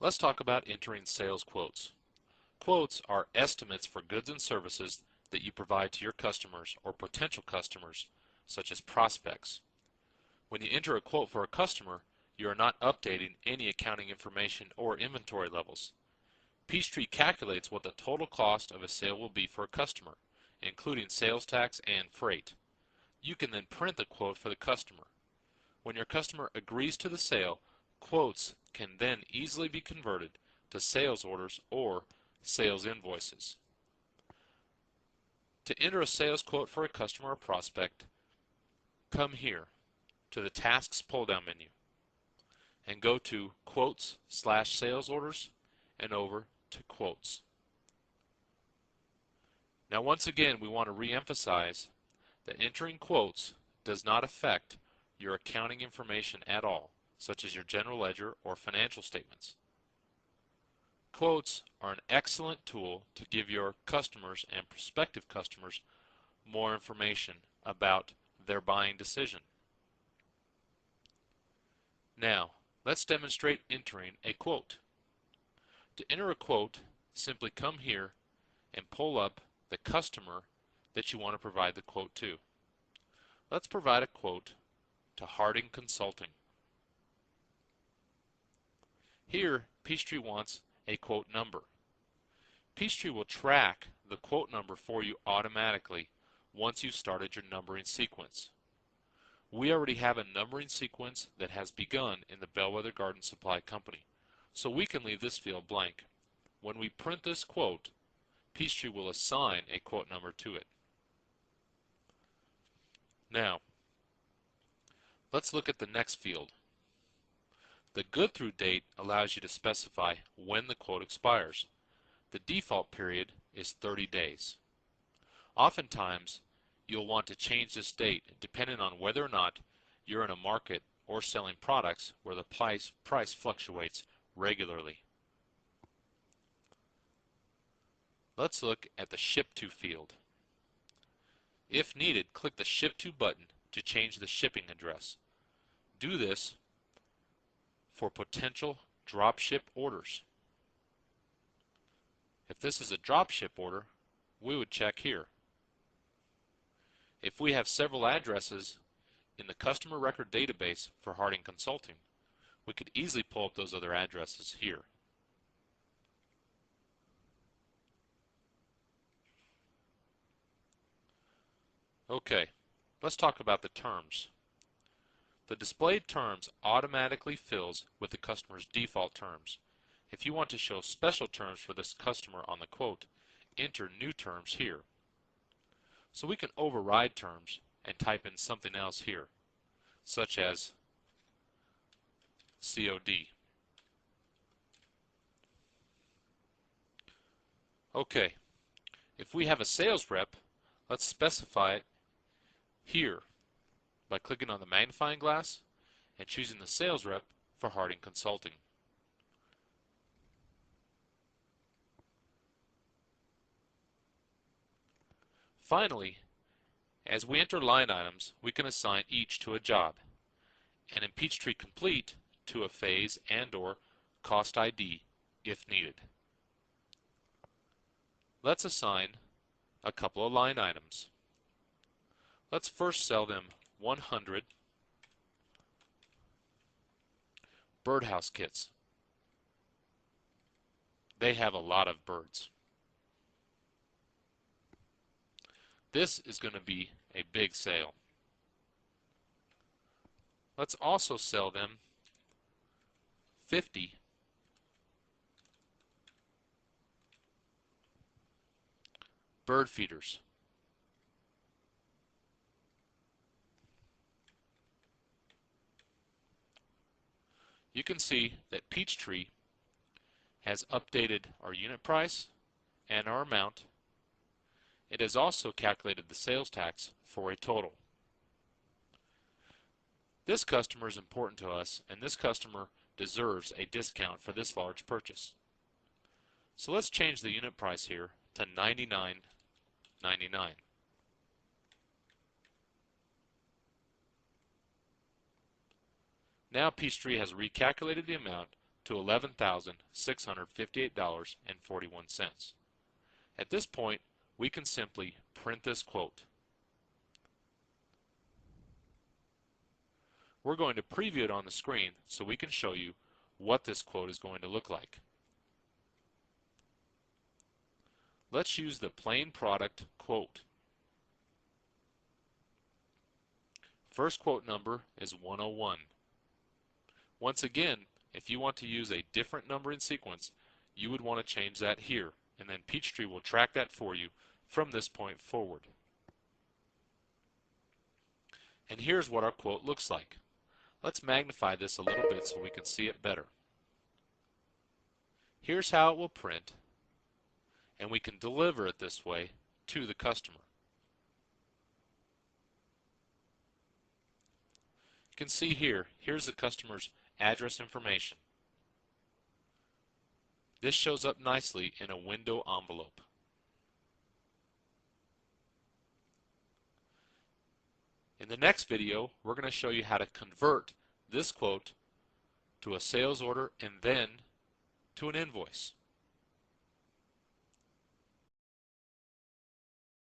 Let's talk about entering sales quotes. Quotes are estimates for goods and services that you provide to your customers or potential customers, such as prospects. When you enter a quote for a customer, you are not updating any accounting information or inventory levels. Peachtree calculates what the total cost of a sale will be for a customer, including sales tax and freight. You can then print the quote for the customer. When your customer agrees to the sale, quotes can then easily be converted to sales orders or sales invoices. To enter a sales quote for a customer or prospect, come here to the Tasks pull-down menu and go to Quotes/Sales Orders and over to Quotes. Now once again, we want to re-emphasize that entering quotes does not affect your accounting information at all, such as your general ledger or financial statements. Quotes are an excellent tool to give your customers and prospective customers more information about their buying decision. Now, let's demonstrate entering a quote. To enter a quote, simply come here and pull up the customer that you want to provide the quote to. Let's provide a quote to Harding Consulting. Here, Peachtree wants a quote number. Peachtree will track the quote number for you automatically once you've started your numbering sequence. We already have a numbering sequence that has begun in the Bellwether Garden Supply Company, so we can leave this field blank. When we print this quote, Peachtree will assign a quote number to it. Now, let's look at the next field. The good through date allows you to specify when the quote expires. The default period is 30 days. Oftentimes, you'll want to change this date depending on whether or not you're in a market or selling products where the price fluctuates regularly. Let's look at the Ship To field. If needed, click the Ship To button to change the shipping address. Do this for potential dropship orders. If this is a dropship order, we would check here. If we have several addresses in the customer record database for Harding Consulting, we could easily pull up those other addresses here. Okay, let's talk about the terms. The displayed terms automatically fills with the customer's default terms. If you want to show special terms for this customer on the quote, enter new terms here. So we can override terms and type in something else here, such as COD. Okay, if we have a sales rep, let's specify it here by clicking on the magnifying glass and choosing the sales rep for Harding Consulting. Finally, as we enter line items, we can assign each to a job, and in Peachtree Complete to a phase and/or cost ID if needed. Let's assign a couple of line items. Let's first sell them 100 birdhouse kits. They have a lot of birds. This is going to be a big sale. Let's also sell them 50 bird feeders. You can see that Peachtree has updated our unit price and our amount. It has also calculated the sales tax for a total. This customer is important to us, and this customer deserves a discount for this large purchase. So let's change the unit price here to $99.99. Now Peachtree has recalculated the amount to $11,658.41. At this point, we can simply print this quote. We're going to preview it on the screen so we can show you what this quote is going to look like. Let's use the plain product quote. First quote number is 101. Once again, if you want to use a different number in sequence, you would want to change that here, and then Peachtree will track that for you from this point forward. And here's what our quote looks like. Let's magnify this a little bit so we can see it better. Here's how it will print, and we can deliver it this way to the customer. You can see here's the customer's address information. This shows up nicely in a window envelope. In the next video, we're going to show you how to convert this quote to a sales order and then to an invoice.